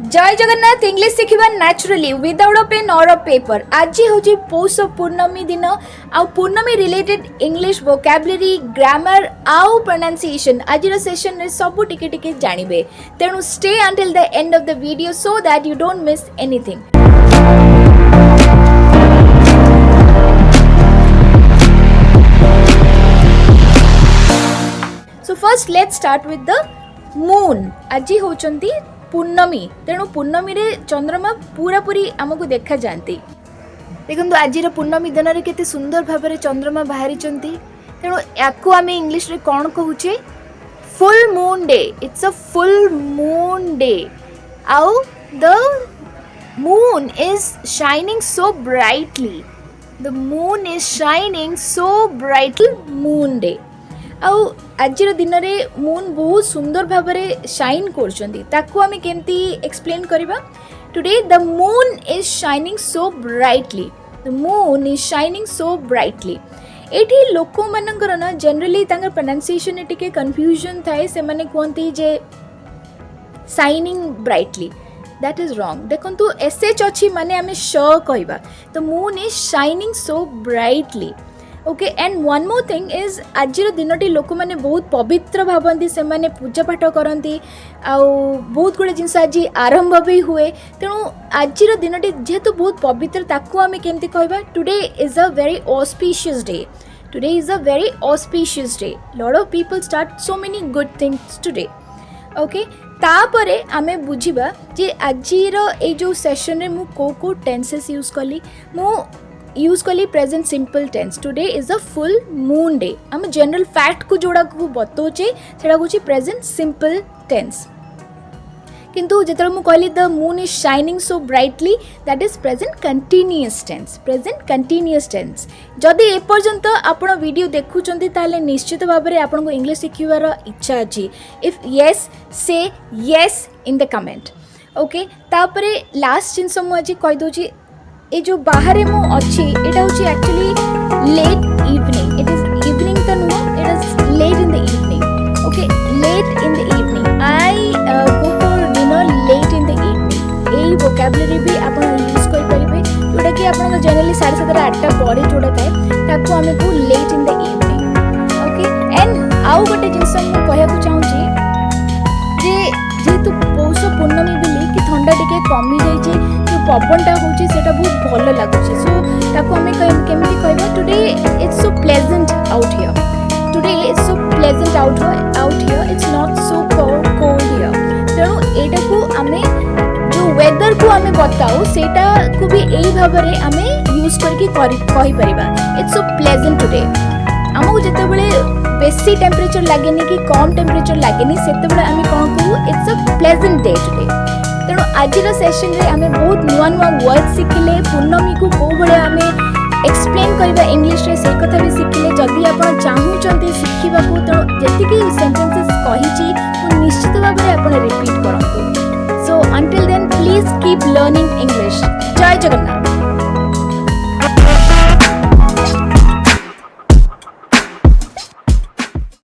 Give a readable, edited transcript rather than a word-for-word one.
जय जगन्नाथ इंग्लिश शिखा naturally without a pen और अ पेपर। आज हूँ पौष पूर्णमी दिन आ पूर्णमी रिलेटेड इंग्लिश वोकैबुलरी ग्रामर आउ प्रोनाउंसिएशन आज सेशन रे सब टिके टिके जानिबे। तेणु stay until the end of the video so that you don't miss anything. So first let's start with the moon. आज होचंती पूर्णमी, तेणु पूर्णमी रे चंद्रमा पूरा पूरी आमको देखा जाती। देखो आज पूर्णमी दिन में केते सुंदर भाव में चंद्रमा बाहरी, तेणु याकू आम इंग्लिश रे कौन कहूचे? Full moon day. It's a full moon day. आउ the moon is shining so brightly. The moon is shining so brightly. Moon day आउ आज दिन में मून बहुत सुंदर भाव में शाइन कर केमती एक्सप्लेन करवा? Today the moon is shining so brightly. The moon is shining so brightly. एठी लोक मानकर ना जनरली तांगर प्रोनाउंसिएशन टिके कन्फ्यूजन थाए। से माने कहती जे shining brightly, that is wrong. देखंतु एसएच अच्छी माने आमे श कहबा। The moon is shining so brightly. Okay and one more thing is आज दिनटी लोक मैंने बहुत पवित्र भावती, से माने पूजा पाठ करती, बहुत गुड़े जिनस आज आरंभ भी हुए। तेणु आज दिनटी जेहेतु बहुत पवित्र ताकू आमे केमती कहबा? Today is a very auspicious day. Today is a very auspicious day. Lot of people start so many good things today. Okay तापरे आमे बुझिबा जे आजिर ए जो सेशन रे मु को टेंसेस यूज कली। मु यूज कली present simple tense. Today is a full moon day. आम जनरल फैक्ट को जोड़ा को बतौचे सेटा हूँ प्रेजेंट सिंपल टेंस। किंतु जिते मुझे कहली the moon is shining so brightly, that is present continuous tense. Present continuous tense. जदि एपर्यंत आपण वीडियो देखुचंती ताले निश्चित भाव में आपन को इंग्लिश शिखिबार इच्छा अछि। इफ यस से yes in the comment. Okay तापरे लास्ट जिनस मुझे कहि दोची, ये जो बाहर मु अच्छी एटा हूँ actually late evening. It is evening तो नुह, it is late in the evening. Okay late in the evening. I go for dinner late in the evening. यही वोकैबुलरी भी आप यूज करेंगे जोटा कि आप जनरली 7:30 8टा पर जोड़ा थाए ताको आम को late in the evening. Okay and आउ गोटे जिनस मुझे कहना चाहूँगी जे जेहेतु पौष पूर्णमी बोली कि ठंडा टिके कमी जाइए, जो पवनटा होची सेटा बहुत भल लगुची। सो ताको हमें केमती कहबा? Today it's so pleasant out here. Today it's so pleasant out here. It's not so cold here. तेणु एटा को आमे जो वेदर को आमे बताओ सेटा को भी एई भाव रे आमे यूज करके कहि परिबा। It's so pleasant today. आमको जिते बड़े बेसी टेम्परेचर लगे कि कम टेम्परेचर लगे से आम कौन कहू? It's a pleasant day today. तेणु आज सेशन रे आम बहुत नुआ नुआ वर्ड शिखिले। पूर्णमी को कौ भाया आम एक्सप्लेन करवा इंग्लिश रे से कथा भी शिखिले। जदि आप चाहूँगी शिखा तेणु जी सेंटेंसेस कही निश्चित भाव में आप रिपीट करूँ। So until then please keep learning English. जय जगन्नाथ।